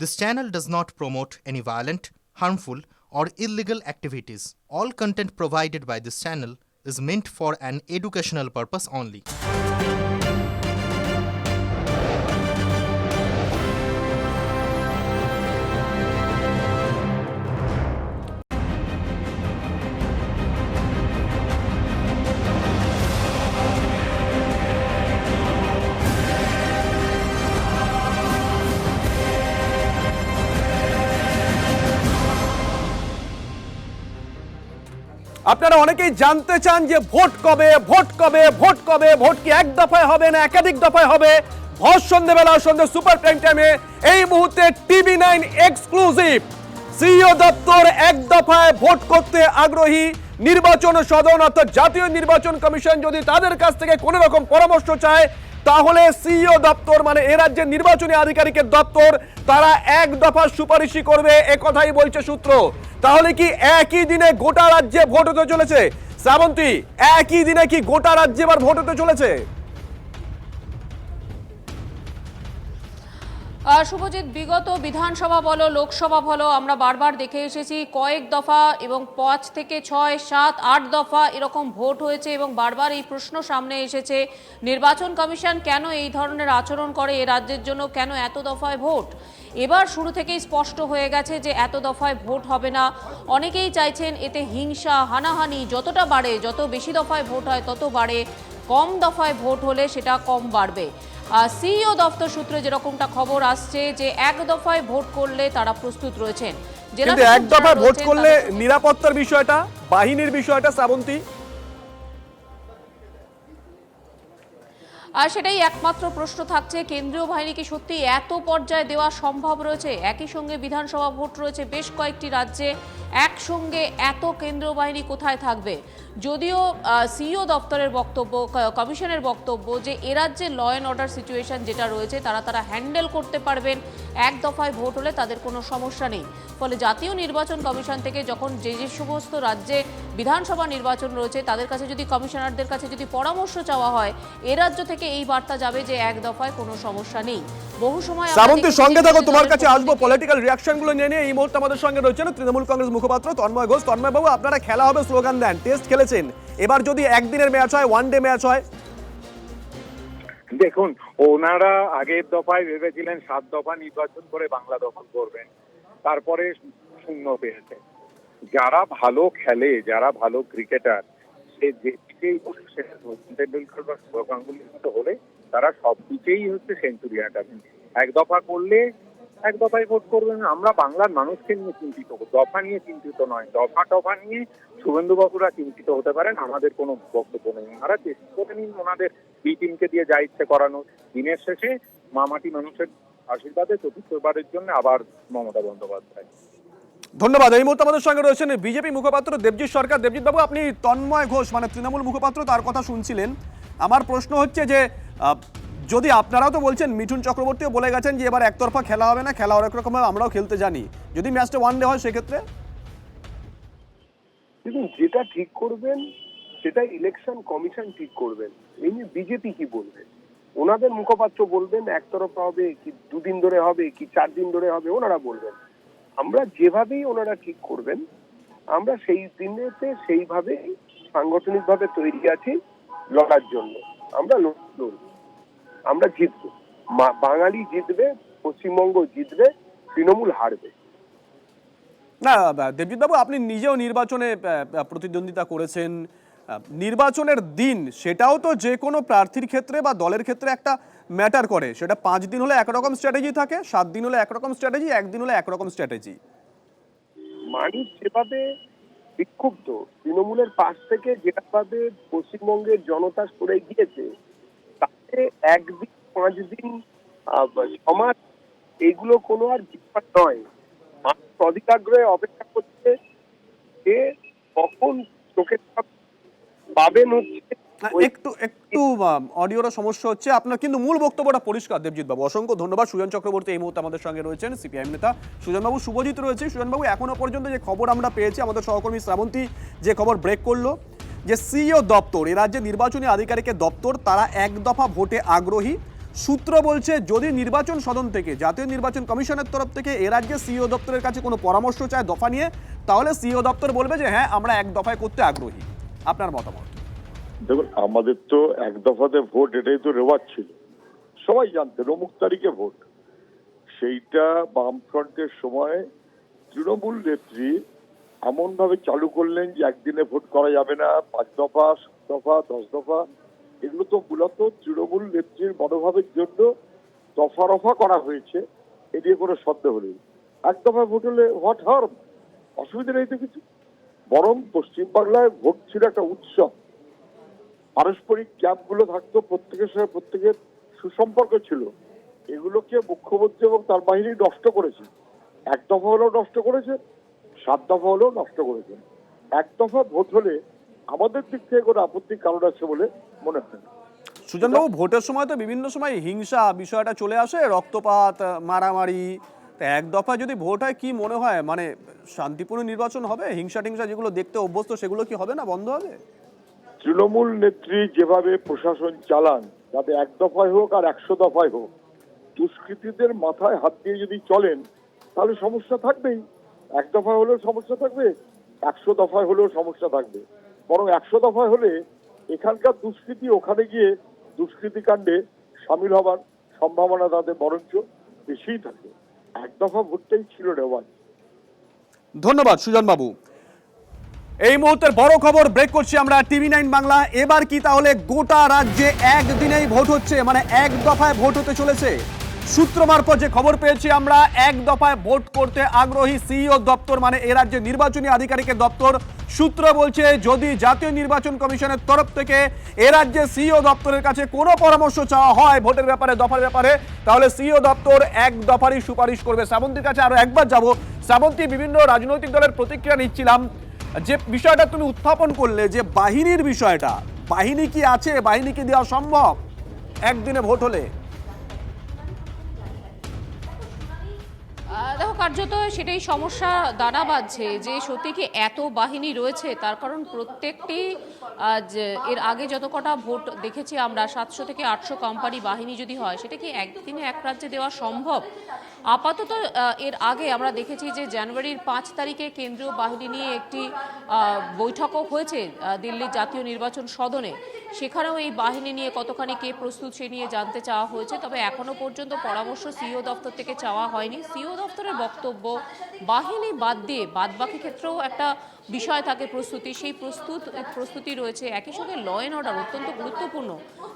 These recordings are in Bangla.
This channel does not promote any violent, harmful, or illegal activities. All content provided by this channel is meant for an educational purpose only. আপনারা অনেকেই জানতে চান যে ভোট কবে ভোট কি এক দফায় হবে না একাধিক দফায় হবে। ভোট সন্ধ্যেবেলা সন্ধ্যে সুপার প্রাইম টাইমে এই মুহূর্তে টিভি9 এক্সক্লুসিভ সিইও দপ্তর এক দফায় ভোট করতে আগ্রহী। নির্বাচন সদন অর্থাৎ জাতীয় নির্বাচন কমিশন যদি তাদের কাছ থেকে কোনো রকম পরামর্শ চায় তাহলে সিইও দপ্তর মানে এ রাজ্যের নির্বাচনী আধিকারিকের দপ্তর তারা এক দফা সুপারিশই করবে, একথাই বলছে সূত্র। তাহলে কি একই দিনে গোটা রাজ্যে ভোট হতে চলেছে? শ্রাবন্তী, একই দিনে কি গোটা রাজ্যে এবার ভোট হতে চলেছে? শুভজিৎ, বিগত বিধানসভা বলো লোকসভা বলো আমরা বারবার দেখে এসেছি কয়েক দফা এবং 5 থেকে 6, 7, 8 দফা এরকম ভোট হয়েছে এবং বারবার এই প্রশ্ন সামনে এসেছে নির্বাচন কমিশন কেন এই ধরনের আচরণ করে, এ রাজ্যের জন্য কেন এত দফায় ভোট। এবার শুরু থেকেই স্পষ্ট হয়ে গেছে যে এত দফায় ভোট হবে না। অনেকেই চাইছেন এতে হিংসা হানাহানি যতটা বাড়ে, যত বেশি দফায় ভোট হয় তত বাড়ে, কম দফায় ভোট হলে সেটা কম বাড়বে। সিইও দপ্তর সূত্রে যেরকমটা খবর আসছে যে এক দফায় ভোট করলে তারা প্রস্তুত রয়েছেন। কিন্তু এক দফায় ভোট করলে নিরাপত্তার বিষয়টা, বাহিনীর বিষয়টা শ্রাবন্তী, আর সেটাই একমাত্র প্রশ্ন থাকছে, কেন্দ্রীয় বাহিনীকে সত্যি এত পর্যায়ে দেওয়া সম্ভব রয়েছে? একই সঙ্গে বিধানসভা ভোট রয়েছে বেশ কয়েকটি রাজ্যে, একসঙ্গে এত কেন্দ্রীয় বাহিনী কোথায় থাকবে? যদিও সিইও দপ্তরের বক্তব্য, কমিশনের বক্তব্য যে এ রাজ্যে ল অ্যান্ড অর্ডার সিচুয়েশন যেটা রয়েছে তারা হ্যান্ডেল করতে পারবেন, এক দফায় ভোট হলে তাদের কোনো সমস্যা নেই। ফলে জাতীয় নির্বাচন কমিশন থেকে যখন যে সমস্ত রাজ্যে বিধানসভা নির্বাচন রয়েছে তাদের কাছে যদি কমিশনারদের কাছে যদি পরামর্শ চাওয়া হয়, এ রাজ্য থেকে এই বার্তা যাবে যে এক দফায় কোনো সমস্যা নেই। বহু সময় শ্রাবন্তী সঙ্গে থাকো, তোমার কাছে আসবো পলিটিক্যাল রিঅ্যাকশনগুলো নিয়ে। এই মুহূর্তে আমাদের সঙ্গে রয়েছেন তৃণমূল কংগ্রেস মুখপাত্র তন্ময় ঘোষ। তন্ময় বাবু, আপনারা খেলা হবে স্লোগান দেন, টেস্ট খেলেছেন, এবার যদি একদিনের ম্যাচ হয়, ওয়ান ডে ম্যাচ হয়? দেখুন, ওনারা আগের দফায় ভেবেছিলেন 7 দফা নির্বাচন করে বাংলা দখল করবেন, তারপরে শূন্য পেয়েছে। যারা ভালো খেলে, যারা ভালো ক্রিকেটার, সে যে পিচেই সচিন তেন্ডুলকর বা সৌরভ গাঙ্গুলির মতো হলে তারা সব পিচেই সেঞ্চুরি হাঁটাবেন। এক দফা করলে এক দফায় ভোট করবেন। আমরা বাংলার মানুষকে নিয়ে চিন্তিত, দফা নিয়ে চিন্তিত নয়। দফা নিয়ে শুভেন্দু বাবুরা চিন্তিত হতে পারেন, আমাদের কোনো বক্তব্য নেই। ওনারা চেষ্টা করে নিন ওনাদের বি টিমকে দিয়ে যা ইচ্ছে করানো। দিনের শেষে মামাটি মানুষের আশীর্বাদে চতুর্থবারের জন্য আবার মমতা বন্দ্যোপাধ্যায়। ধন্যবাদ। এই মুহূর্তে আমাদের সঙ্গে রয়েছেন বিজেপি মুখপাত্র দেবজিৎ সরকার। দেবজিৎ বাবু, আপনি তন্ময় ঘোষ মানে তৃণমূল মুখপাত্র তার কথা শুনছিলেন। আমার প্রশ্ন হচ্ছে যে যদি আপনারাও তো বলছেন, মিঠুন চক্রবর্তীও বলে গেছেন যে এবার একতরফা খেলা হবে না, খেলা অনেক রকম ভাবে আমরাও খেলতে জানি, যদি ম্যাচটা ওয়ান ডে হয় সেক্ষেত্রে? দেখুন, যেটা ঠিক করবেন সেটা ইলেকশন কমিশন ঠিক করবেন। এই নিয়ে বিজেপি কি বলবে? ওনাদের মুখপাত্র বলবেন একতরফা হবে কি 2 দিন ধরে হবে কি 4 দিন ধরে হবে, ওনারা বলবেন। আমরা যেভাবেই ওনারা ঠিক করবেন আমরা সেই দিনেতে সেইভাবেই সাংগঠনিকভাবে তৈরি আছি লড়ার জন্য। আমরা লড়ব, আমরা জিতব, বাঙালি জিতবে, পশ্চিমবঙ্গ জিতবে, তৃণমূল হারবে না। দেবজিৎ বাবু, আপনি নিজেও নির্বাচনে প্রতিদ্বন্দ্বিতা করেছেন। নির্বাচনের দিন সেটাও তো যে কোনো প্রার্থীর ক্ষেত্রে বা দলের ক্ষেত্রে একটা ম্যাটার করে। সেটা 5 দিন হলে একরকম স্ট্র্যাটেজি থাকে, 7 দিন হলে একরকম স্ট্র্যাটেজি, 1 দিন হলে একরকম স্ট্র্যাটেজি। মানুষ যেভাবে বিক্ষুব্ধ, তৃণমূলের পাশ থেকে যেভাবে পশ্চিমবঙ্গের জনতা সরে গিয়েছে, তাতে 1 দিন 5 দিন সমাজ এইগুলো কোনো আর ব্যাপার নয়। মানুষ অধিকাগ্রহে অপেক্ষা করছে যে কখন চোখের পাবেন। হচ্ছে একটু অডিওর সমস্যা হচ্ছে আপনার, কিন্তু মূল বক্তব্যটা পরিষ্কার দেবজিৎ বাবু। অসংখ্য ধন্যবাদ। সুজন চক্রবর্তী এই মুহূর্তে আমাদের সঙ্গে রয়েছেন, সিপিআইএম নেতা। সুজন বাবু, শুভজিৎ রয়েছে। সুজন বাবু, এখনো পর্যন্ত যে খবর আমরা পেয়েছি, আমাদের সহকর্মী শ্রাবন্তী যে খবর ব্রেক করলো, যে সিইও দপ্তর, এ রাজ্যে নির্বাচনী আধিকারিকের দপ্তর, তারা এক দফা ভোটে আগ্রহী। সূত্র বলছে যদি নির্বাচন সদন থেকে, জাতীয় নির্বাচন কমিশনের তরফ থেকে এ রাজ্যে সিইও দপ্তরের কাছে কোনো পরামর্শ চায় দফা নিয়ে, তাহলে সিইও দপ্তর বলবে যে হ্যাঁ আমরা এক দফায় করতে আগ্রহী। আপনার মতামত? দেখুন, আমাদের তো এক দফাতে ভোট, এটাই তো রেওয়াজ ছিল, সবাই জানতেন অমুক তারিখে ভোট। সেইটা বামফ্রন্টের সময় তৃণমূল নেত্রী এমন ভাবে চালু করলেন যে একদিনে ভোট করা যাবে না, 5 দফা, 7 দফা, 10 দফা। এগুলো তো মূলত তৃণমূল নেত্রীর মনোভাবের জন্য দফা রফা করা হয়েছে, এ নিয়ে কোনো সন্দেহ নেই। এক দফায় ভোট হলে হোয়াট হার্ম, অসুবিধা নেই তো কিছু। বরং পশ্চিমবাংলায় ভোট ছিল একটা উৎসব, পারস্পরিক ক্যাম্পগুলো থাকতো, প্রত্যেকের সাথে প্রত্যেকের সুসম্পর্ক ছিল। এগুলোকে মুখ্যমন্ত্রী এবং তার বাহিনী নষ্ট করেছে। এক দফা হলেও নষ্ট করেছে, 7 দফা হলেও নষ্ট করেছে। এক দফা ভোট হলে আমাদের দিক থেকে কোনো আপত্তির কারণ আছে বলে মনে হয় না। সুজনবাবু, ভোটের সময় তো বিভিন্ন সময় হিংসা বিষয়টা চলে আসে, রক্তপাত, মারামারি। এক দফায় যদি ভোট হয় কি মনে হয়, মানে শান্তিপূর্ণ নির্বাচন হবে? হিংসা টিংসা যেগুলো দেখতে অভ্যস্ত সেগুলো কি হবে না, বন্ধ হবে? তৃণমূল নেত্রী যেভাবে প্রশাসন চালান, যাতে এক দফায় হোক আর 100 দফায় হোক, দুষ্কৃতীদের মাথায় হাত দিয়ে যদি চলেন তাহলে সমস্যা থাকবেই। এক দফায় হলেও সমস্যা থাকবে, 100 দফায় হলেও সমস্যা থাকবে। বরং 100 দফায় হলে এখানকার দুষ্কৃতী ওখানে গিয়ে দুষ্কৃতি কাণ্ডে সামিল হবার সম্ভাবনা তাদের বরঞ্চ বেশিই থাকে। এক দফা ভোটটাই ছিল রেওয়াজ। ধন্যবাদ সুজনবাবু। এই মুহূর্তের বড় খবর ব্রেক করছি আমরা TV9 বাংলা। এবার কি তাহলে গোটা রাজ্যে একদিনেই ভোট হচ্ছে, মানে এক দফায় ভোট হতে চলেছে? সূত্র মারফত যে খবর পেয়েছি আমরা, এক দফায় ভোট করতে আগ্রহী সিইও দপ্তর, মানে এ রাজ্যের নির্বাচনী আধিকারিকের দপ্তর। সূত্র বলছে যদি জাতীয় নির্বাচন কমিশনের তরফ থেকে এ রাজ্যের সিইও দপ্তরের কাছে কোনো পরামর্শ চাওয়া হয় ভোটের ব্যাপারে, দফার ব্যাপারে, তাহলে সিইও দপ্তর এক দফারই সুপারিশ করবে। শ্রাবন্তীর কাছে আরো একবার যাব। শ্রাবন্তী, বিভিন্ন রাজনৈতিক দলের প্রতিক্রিয়া নিচ্ছিলাম, যে বিষয়টা তুমি উত্থাপন করলে যে বাহিনীর বিষয়টা, বাহিনী কি আছে, বাহিনীকে দেওয়া সম্ভব একদিনে ভোট হলে? দেখো, কার্যত সেটাই সমস্যা দানা বাঁধছে যে সত্যি কি এত বাহিনী রয়েছে। তার কারণ প্রত্যেকটি এর আগে যত কটা ভোট দেখেছি আমরা, 700 থেকে 800 কোম্পানি বাহিনী যদি হয়, সেটা কি একদিনে এক রাজ্যে দেওয়া সম্ভব? আপাতত এর আগে আমরা দেখেছি যে জানুয়ারির 5 তারিখে কেন্দ্রীয় বাহিনী নিয়ে একটি বৈঠকও হয়েছে দিল্লির জাতীয় নির্বাচন সদনে। সেখানেও এই বাহিনী নিয়ে কতখানি কে প্রস্তুত সে নিয়ে জানতে চাওয়া হয়েছে। তবে এখনো পর্যন্ত পরামর্শ সিইও দপ্তর থেকে চাওয়া হয়নি। সিইও দপ্তরের বক্তব্য, বাহিনী বাদ দিয়ে বাদবাকি ক্ষেত্রেও একটা বিষয় থাকে প্রস্তুতি, সেই প্রস্তুতি রয়েছে। একই সঙ্গে ল অ্যান্ড অর্ডার অত্যন্ত গুরুত্বপূর্ণ।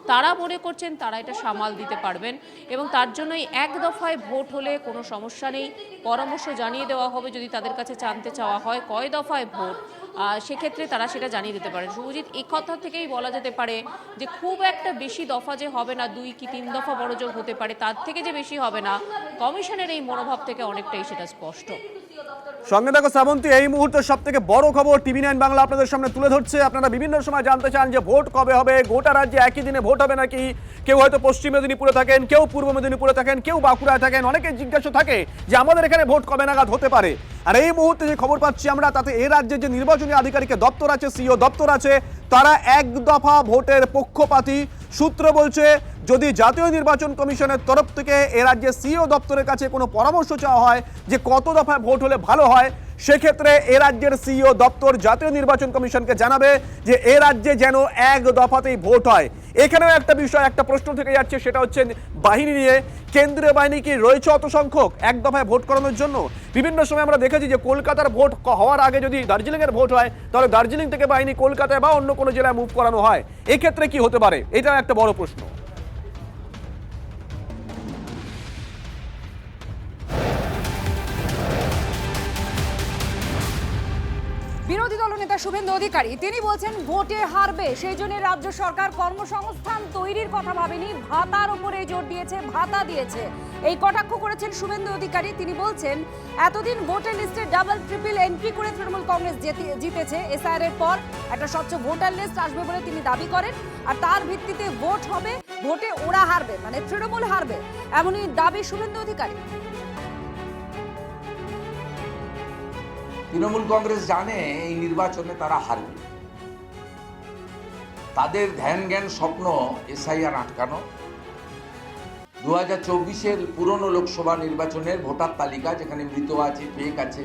তারা মনে করছেন তারা এটা সামাল দিতে পারবেন এবং তার জন্যই এক দফায় ভোট হলে কোনো সমস্যা নেই। পরামর্শ জানিয়ে দেওয়া হবে যদি তাদের কাছে জানতে চাওয়া হয় কয় দফায় ভোট, সেক্ষেত্রে তারা সেটা জানিয়ে দিতে পারেন। শুভজিৎ, এই কথা থেকেই বলা যেতে পারে যে খুব একটা বেশি দফা যে হবে না, 2 কি 3 দফা বড়জোর হতে পারে, তার থেকে যে বেশি হবে না, কমিশনের এই মনোভাব থেকে অনেকটাই সেটা স্পষ্ট। সঙ্গে দেখো শ্রাবন্তী, এই মুহূর্তের সব থেকে বড় খবর TV9 বাংলা আপনাদের সামনে তুলে ধরছে। আপনারা বিভিন্ন সময় জানতে চান যে ভোট কবে হবে, গোটা রাজ্যে একই দিনে ভোট হবে নাকি। কেউ হয়তো পশ্চিম মেদিনীপুরে থাকেন, কেউ পূর্ব মেদিনীপুরে থাকেন, কেউ বাঁকুড়ায় থাকেন, অনেকে জিজ্ঞাসা থাকে যে আমাদের এখানে ভোট কবে নাগাদ হতে পারে। আর এই মুহূর্তে যে খবর পাচ্ছি আমরা, তাতে এ রাজ্যের যে নির্বাচনী আধিকারিকের দপ্তর আছে, সিইও দপ্তর আছে, তারা এক দফা ভোটের পক্ষপাতী। সূত্র বলছে যদি জাতীয় নির্বাচন কমিশনের তরফ থেকে এ রাজ্যের সিইও দপ্তরের কাছে কোনো পরামর্শ চাওয়া হয় যে কত দফায় ভোট হলে ভালো হয়, সেক্ষেত্রে এ রাজ্যের সিইও দপ্তর জাতীয় নির্বাচন কমিশনকে জানাবে যে এ রাজ্যে যেন এক দফাতেই ভোট হয়। এখানেও একটা বিষয়, একটা প্রশ্ন থেকে যাচ্ছে, সেটা হচ্ছে বাহিনী নিয়ে। কেন্দ্রীয় বাহিনী কি রয়েছে অত সংখ্যক এক দফায় ভোট করানোর জন্য? বিভিন্ন সময় আমরা দেখেছি যে কলকাতার ভোট হওয়ার আগে যদি দার্জিলিংয়ের ভোট হয়, তাহলে দার্জিলিং থেকে বাহিনী কলকাতায় বা অন্য কোনো জেলায় মুভ করানো হয়। এক্ষেত্রে কি হতে পারে, এটা একটা বড় প্রশ্ন। বিরোধী দলনেতা শুভেন্দু অধিকারী তিনি বলছেন ভোটে হারবে, সেই জন্য রাজ্য সরকার কর্মসংস্থান তৈরির কথা ভাবেনি, ভাতার উপরে জোর দিয়েছে, ভাতা দিয়েছে। এই কটাক্ষ করেছেন শুভেন্দু অধিকারী। তিনি বলছেন এতদিন ভোটার লিস্টে ডাবল ট্রিপল এন্ট্রি করে তৃণমূল কংগ্রেস জিতেছে, এসআইআর এর পর একটা স্বচ্ছ ভোটার লিস্ট আসবে বলে তিনি দাবি করেন। আর তার ভিত্তিতে ভোট হবে, ভোটে ওরা হারবে, মানে তৃণমূল হারবে, এমনই দাবি শুভেন্দু অধিকারী। তৃণমূল কংগ্রেস জানে এই নির্বাচনে তারা হারবে। তাদের ধ্যান জ্ঞান স্বপ্ন এসআইআর আটকানো, 2024-এর পুরনো লোকসভা নির্বাচনের ভোটার তালিকা, যেখানে মৃত আছে, ফেক আছে,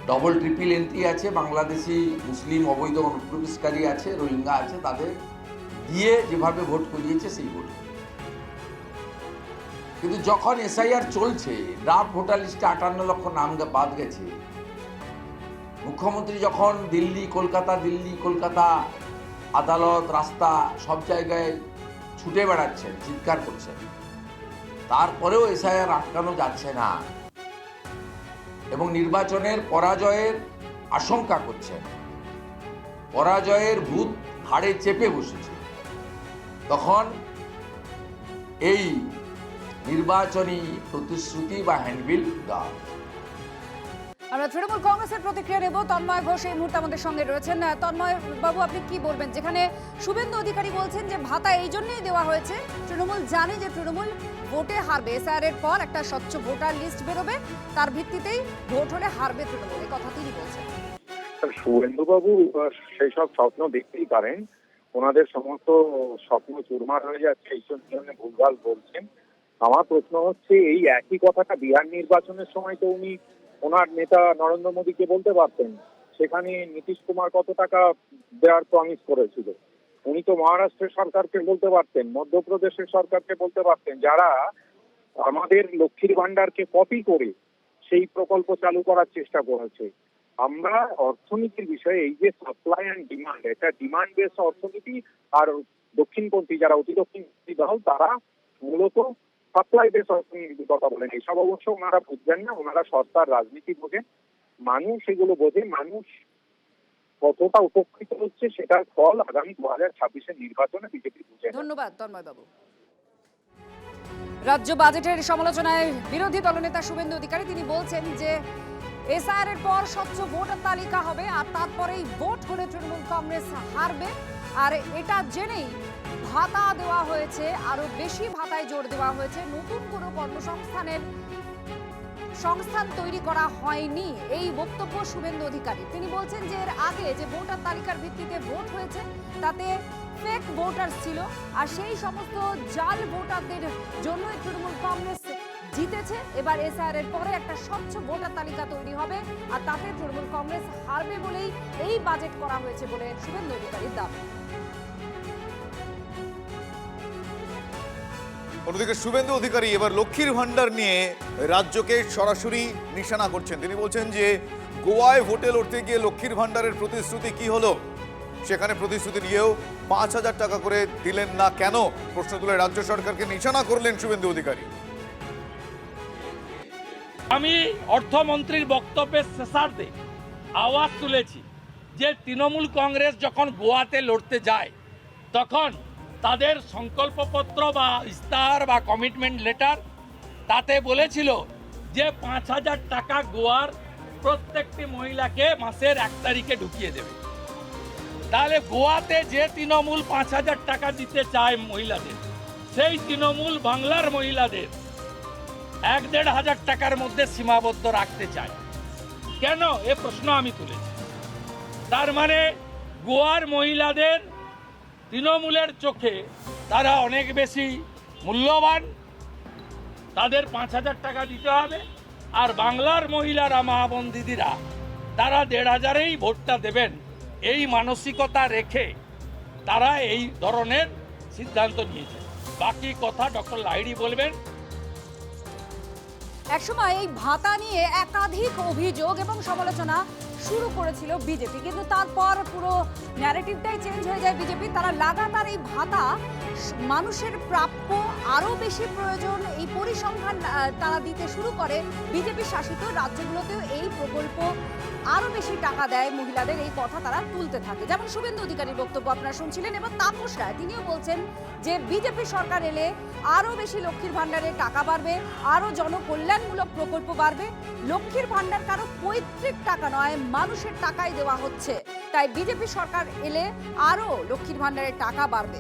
ডবল ট্রিপল এন্ট্রি আছে, বাংলাদেশি মুসলিম অবৈধ অনুপ্রবেশকারী আছে, রোহিঙ্গা আছে, তাদের দিয়ে যেভাবে ভোট করিয়েছে সেই ভোট। কিন্তু যখন এসআইআর চলছে, ড্রাফট ভোটার লিস্টে 58 লক্ষ নাম বাদ গেছে, মুখ্যমন্ত্রী যখন দিল্লি কলকাতা আদালত, রাস্তা সব জায়গায় ছুটে বেড়াচ্ছেন, চিৎকার করছেন, তারপরেও এসআইআর আটকানো যাচ্ছে না এবং নির্বাচনের পরাজয়ের আশঙ্কা করছেন, পরাজয়ের ভূত ঘাড়ে চেপে বসেছে, তখন এই নির্বাচনী প্রতিশ্রুতি বা হ্যান্ডবিল দেওয়া। আমরা তৃণমূল কংগ্রেসের প্রতিক্রিয়া নেব। তন্ময় ঘোষ এই মুহূর্তে আমাদের সঙ্গে রয়েছেন। তন্ময় বাবু, আপনি কি বলবেন? যেখানে শুভেন্দু অধিকারী বলছেন যে ভাতা এই জন্যই দেওয়া হয়েছে, তৃণমূল জানে যে তৃণমূল ভোটে হারবে, এসআইআর এর পর একটা স্বচ্ছ ভোটার লিস্ট বেরোবে, তার ভিত্তিতেই ভোট হলে হারবে তৃণমূল, এই কথা তিনি বলছেন। শুভেন্দু বাবু সেই সব স্বপ্ন দেখতেই পারেন, ওনাদের সমস্ত স্বপ্ন চুরমার হয়ে যাচ্ছে, এই জন্য ভুলভাল বলছেন। আমার প্রশ্ন হচ্ছে, এই একই কথাটা বিহার নির্বাচনের সময় তো উনি ওনার নেতা নরেন্দ্র মোদীকে বলতে পারতেন, সেখানে নীতিশ কুমার কত টাকা দেওয়ার প্রমিস করেছিল। উনি তো মহারাষ্ট্রের সরকারকে বলতে পারতেন, মধ্যপ্রদেশের সরকারকে বলতে পারতেন, যারা আমাদের লক্ষ্মীর ভান্ডারকে কপি করে সেই প্রকল্প চালু করার চেষ্টা করেছে। আমরা অর্থনীতির বিষয়ে এই যে সাপ্লাই অ্যান্ড ডিমান্ড, এটা ডিমান্ড বেস অর্থনীতি, আর দক্ষিণপন্থী যারা অতি দক্ষিণপন্থী দল তারা মূলত সাপ্লাই বেস অর্থনীতির কথা বলেন। এইসব অবশ্য ওনারা বুঝবেন না, ওনারা সস্তার রাজনীতি বোঝেন, মানুষ এগুলো বোঝে। মানুষ কতটা উপকৃত হচ্ছে সেটার ফল আগামী 2026-এর নির্বাচনে বিজেপি বুঝে। ধন্যবাদ তন্ময় বাবু। রাজ্য বাজেটের সমালোচনায় বিরোধী দলনেতা শুভেন্দু অধিকারী তিনি বলছেন যে এসআইআর এর পর স্বচ্ছ ভোটার তালিকা হবে, আর তারপরেই ভোট হলে তৃণমূল কংগ্রেস হারবে, আর এটা জেনেই ভাতা দেওয়া হয়েছে, আরো বেশি ভাতায় জোর দেওয়া হয়েছে, নতুন কোনো সংস্থান তৈরি করা হয়নি, এই বক্তব্য শুভেন্দু অধিকারী। তিনি বলছেন যে এর আগে যে ভোটার তালিকার ভিত্তিতে ভোট হয়েছে তাতে ফেক ভোটার ছিল, আর সেই সমস্ত জাল ভোটারদের জন্যই তৃণমূল কংগ্রেস জিতেছে। এবার এসআইআর এর পরে একটা স্বচ্ছ ভোটার তালিকা তৈরি হবে, আর তাতে তৃণমূল কংগ্রেস হারবে বলেই এই বাজেট করা হয়েছে বলে শুভেন্দু অধিকারীর দাবি। অন্যদিকে শুভেন্দু অধিকারী এবার লক্ষ্মীর ভান্ডার নিয়ে রাজ্যকে সরাসরি নিশানা করছেন। তিনি বলছেন যে গোয়ায় ভোটে লড়তে গিয়ে লক্ষ্মীর ভান্ডারের প্রতিশ্রুতি কি হলো, সেখানে প্রতিশ্রুতি নিয়েও 5,000 টাকা করে দিলেন না কেন, প্রশ্ন তুলে রাজ্য সরকারকে নিশানা করলেন শুভেন্দু অধিকারী। আমি অর্থমন্ত্রীর বক্তব্যের শেষার্ধে আওয়াজ তুলেছি যে তৃণমূল কংগ্রেস যখন গোয়াতে লড়তে যায় তখন তাদের সংকল্পপত্র বা ইস্তাহার বা কমিটমেন্ট লেটার তাতে বলেছিল যে 5,000 টাকা গোয়ার প্রত্যেকটি মহিলাকে মাসের 1 তারিখে ঢুকিয়ে দেবে। তাহলে গোয়াতে যে তৃণমূল 5,000 টাকা দিতে চায় মহিলাদের, সেই তৃণমূল বাংলার মহিলাদের 1,500 টাকার মধ্যে সীমাবদ্ধ রাখতে চায় কেন, এ প্রশ্ন আমি তুলেছি। তার মানে গোয়ার মহিলাদের তৃণমূলের চোখে তারা অনেক বেশি মূল্যবান, তাদের 5,000 টাকা দিতে হবে, আর বাংলার মহিলারা, মা বোন দিদিরা, তারা 1,500-এই ভোটটা দেবেন, এই মানসিকতা রেখে তারা এই ধরনের সিদ্ধান্ত নিয়েছে। বাকি কথা ডক্টর লাহিড়ী বলবেন। একসময় এই ভাতা নিয়ে একাধিক অভিযোগ এবং সমালোচনা শুরু করেছিল বিজেপি, কিন্তু তারপর পুরো ন্যারেটিভটাই চেঞ্জ হয়ে যায় বিজেপি। তারা লাগাতার এই ভাতা মানুষের প্রাপ্য, আরও বেশি প্রয়োজন, এই পরিসংখ্যান তারা দিতে শুরু করে। বিজেপি শাসিত রাজ্যগুলোতেও এই প্রকল্প আরও বেশি টাকা দেয় মহিলাদের, এই কথা তারা তুলতে থাকে। যেমন শুভেন্দু অধিকারীর বক্তব্য আপনারা শুনছিলেন। এবার তাপস রায় তিনিও বলছেন যে বিজেপি সরকার এলে আরও বেশি লক্ষ্মীর ভাণ্ডারে টাকা বাড়বে, আরও জনকল্যাণমূলক প্রকল্প বাড়বে। লক্ষ্মীর ভাণ্ডার কারো পৈতৃক টাকা নয়, মানুষের টাকাই দেওয়া হচ্ছে, তাই বিজেপি সরকার এলে আরও লক্ষ্মীর ভাণ্ডারে টাকা বাড়বে,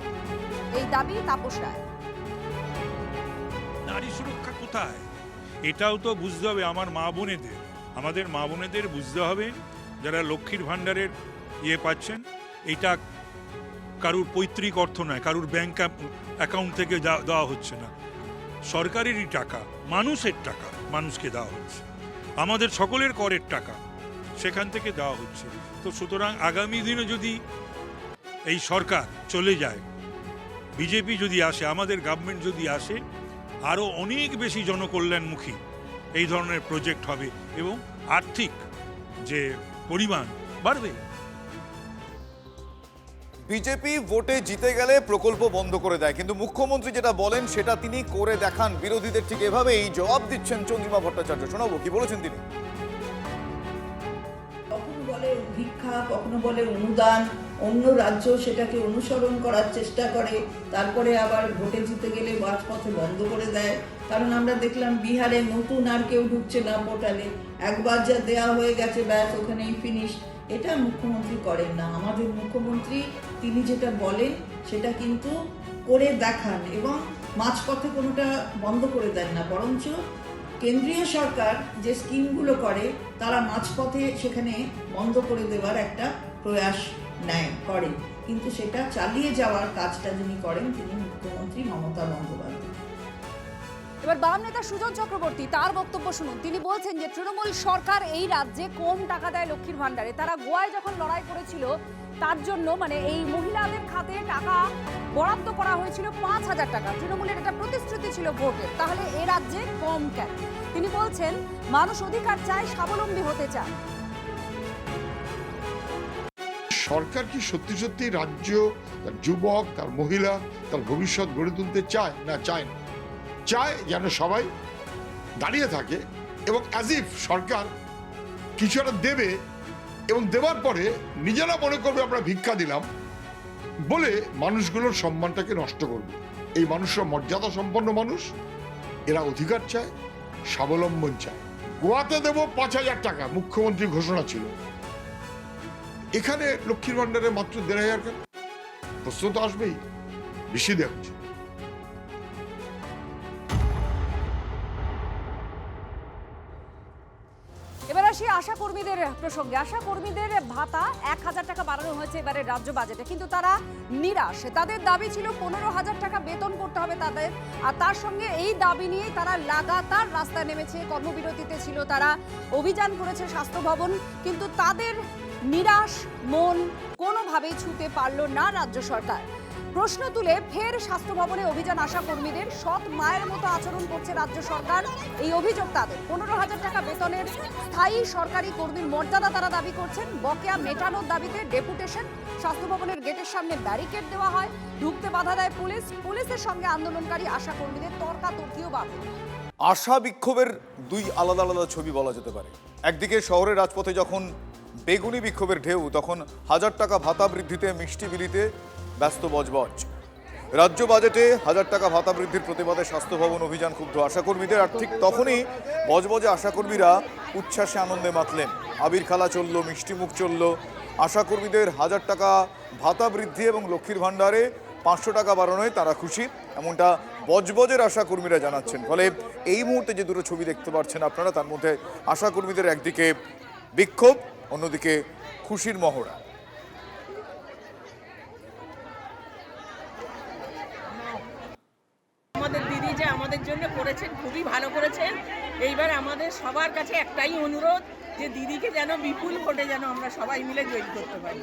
এই দাবি তাপস রায়। নারী সুরক্ষা কোথায়, এটাও তো বুঝতে হবে আমাদের মা বোনেদের বুঝতে হবে, যারা লক্ষ্মীর ভাণ্ডারের পাচ্ছেন, এটা কারুর পৈতৃক অর্থ নয়, কারুর ব্যাংক অ্যাকাউন্ট থেকে দেওয়া হচ্ছে না, সরকারেরই টাকা, মানুষের টাকা মানুষকে দেওয়া হচ্ছে, আমাদের সকলের করের টাকা সেখান থেকে দেওয়া হচ্ছে। তো সুতরাং আগামী দিনে যদি এই সরকার চলে যায়, বিজেপি যদি আসে, আমাদের গভর্নমেন্ট যদি আসে, আরও অনেক বেশি জনকল্যাণমুখী এই ধরনের প্রজেক্ট হবে এবং আর্থিক যে পরিমাণ বাড়বে। বিজেপি ভোটে জিতে গেলে প্রকল্প বন্ধ করে দেয়, কিন্তু মুখ্যমন্ত্রী যেটা বলেন সেটা তিনি করে দেখান। বিরোধীদের ঠিক এভাবেই জবাব দিচ্ছেন চন্দ্রিমা ভট্টাচার্য। শোনাবো কি বলেছেন তিনি। কখনো বলে ভিক্ষা, কখনো বলে অনুদান, অন্য রাজ্য সেটাকে অনুসরণ করার চেষ্টা করে, তারপরে আবার ভোটে জিতে গেলে মাঝপথে বন্ধ করে দেয়। কারণ আমরা দেখলাম বিহারে নতুন আর কেউ ঢুকছে না পোর্টালে, একবার যা দেয়া হয়ে গেছে ব্যাস ওখানেই ফিনিশ। এটা মুখ্যমন্ত্রী করেন না। আমাদের মুখ্যমন্ত্রী তিনি যেটা বলেন সেটা কিন্তু করে দেখান এবং মাঝপথে কোনোটা বন্ধ করে দেন না, বরঞ্চ কেন্দ্রীয় সরকার যে স্কিমগুলো করে তারা মাঝপথে সেখানে বন্ধ করে দেওয়ার একটা প্রয়াস করে, কিন্তু সেটা চালিয়ে যাওয়ার কাজটা যিনি করেন তিনি মুখ্যমন্ত্রী মমতা বন্দ্যোপাধ্যায়। এবার বাম নেতা সুজন চক্রবর্তী তার বক্তব্য শুনুন। তিনি বলছেন যে তৃণমূল সরকার এই রাজ্যে কম টাকা দেয় লক্ষ্মীর ভান্ডারে। তারা গোয়ায় যখন লড়াই করেছিল তার জন্য মানে এই মহিলাদের খাতে টাকা বরাদ্দ করা হয়েছিল 5,000 টাকা। তৃণমূলের এটা প্রতিশ্রুতি ছিল ভোটের, তাহলে এ রাজ্যে কম কেন? তিনি বলছেন মানুষ অধিকার চায়, স্বাবলম্বী হতে চায়। সরকার কি সত্যি সত্যি রাজ্য, তার যুবক, তার মহিলা, তার ভবিষ্যৎ গড়ে তুলতে চায়? না, চায় না। চায় যেন সবাই দাঁড়িয়ে থাকে এবং অ্যাজ ইফ সরকার কিছু একটা দেবে এবং দেওয়ার পরে নিজেরা মনে করবে আমরা ভিক্ষা দিলাম বলে মানুষগুলোর সম্মানটাকে নষ্ট করবে। এই মানুষরা মর্যাদা সম্পন্ন মানুষ, এরা অধিকার চায়, স্বাবলম্বন চায়। গোয়াতে দেব 5,000 টাকা মুখ্যমন্ত্রী ঘোষণা ছিল, এখানে লক্ষ্মীর ভান্ডারে মাত্র 1,500 কেন? প্রশ্ন তো আসবেই, বেশি দেওয়া হচ্ছে। এবার আসি আশা কর্মীদের প্রসঙ্গে। আশা কর্মীদের ভাতা 1,000 টাকা বাড়ানো হয়েছে এবারে রাজ্য বাজেটে, কিন্তু তারা নিরাশ। তাদের দাবি ছিল 15,000 টাকা বেতন করতে হবে তাদের, আর তার সঙ্গে এই দাবি নিয়ে তারা লাগাতার রাস্তায় নেমেছে, কর্মবিরতিতে ছিল, তারা অভিযান করেছে স্বাস্থ্য ভবন, কিন্তু তাদের নিরাশ মন কোনোভাবেই ছুঁতে পারল না রাজ্য সরকার। প্রশ্ন তুলে ফের স্বাস্থ্য ভবনে অভিযান আশা কর্মীদের। সৎ মায়ের মতো আচরণ করছে রাজ্য সরকার, এই অভিযোগ তাদের। 15,000 টাকা বেতনের স্থায়ী সরকারি কর্মীর মর্যাদা তারা দাবি করছেন। বকেয়া মেটানোর দাবিতে ডেপুটেশন, স্বাস্থ্য ভবনের গেটের সামনে ব্যারিকেড দেওয়া হয়, ঢুকতে বাধা দেয় পুলিশ। পুলিশের সঙ্গে আন্দোলনকারী আশা কর্মীদের তর্কাতর্কিও বাড়ে। আশা বিক্ষোভের দুই আলাদা আলাদা ছবি বলা যেতে পারে। একদিকে শহরের রাজপথে যখন বেগুনি বিক্ষোভের ঢেউ, তখন 1,000 টাকা ভাতা বৃদ্ধিতে মিষ্টি বিলিতে ব্যস্ত বজবজ। রাজ্য বাজেটে 1,000 টাকা ভাতা বৃদ্ধির প্রতিবাদে স্বাস্থ্য ভবন অভিযান ক্ষুব্ধ আশাকর্মীদের। আর ঠিক তখনই বজবজে আশাকর্মীরা উচ্ছ্বাসে আনন্দে মাতলেন। আবির খেলা চলল, মিষ্টি মুখ চলল। আশাকর্মীদের 1,000 টাকা ভাতা বৃদ্ধি এবং লক্ষ্মীর ভাণ্ডারে 500 টাকা বাড়ানোয় তারা খুশি, এমনটা বজবজের আশাকর্মীরা জানাচ্ছেন। ফলে এই মুহূর্তে যে দুটো ছবি দেখতে পাচ্ছেন আপনারা, তার মধ্যে আশাকর্মীদের একদিকে বিক্ষোভ, অন্যদিকে খুশির মহড়া। আমাদের দিদি যে আমাদের জন্য করেছেন, খুবই ভালো করেছেন। এইবার আমাদের সবার কাছে একটাই অনুরোধ যে দিদিকে যেন বিপুল ভোটে যেন আমরা সবাই মিলে জয়ী করতে পারি।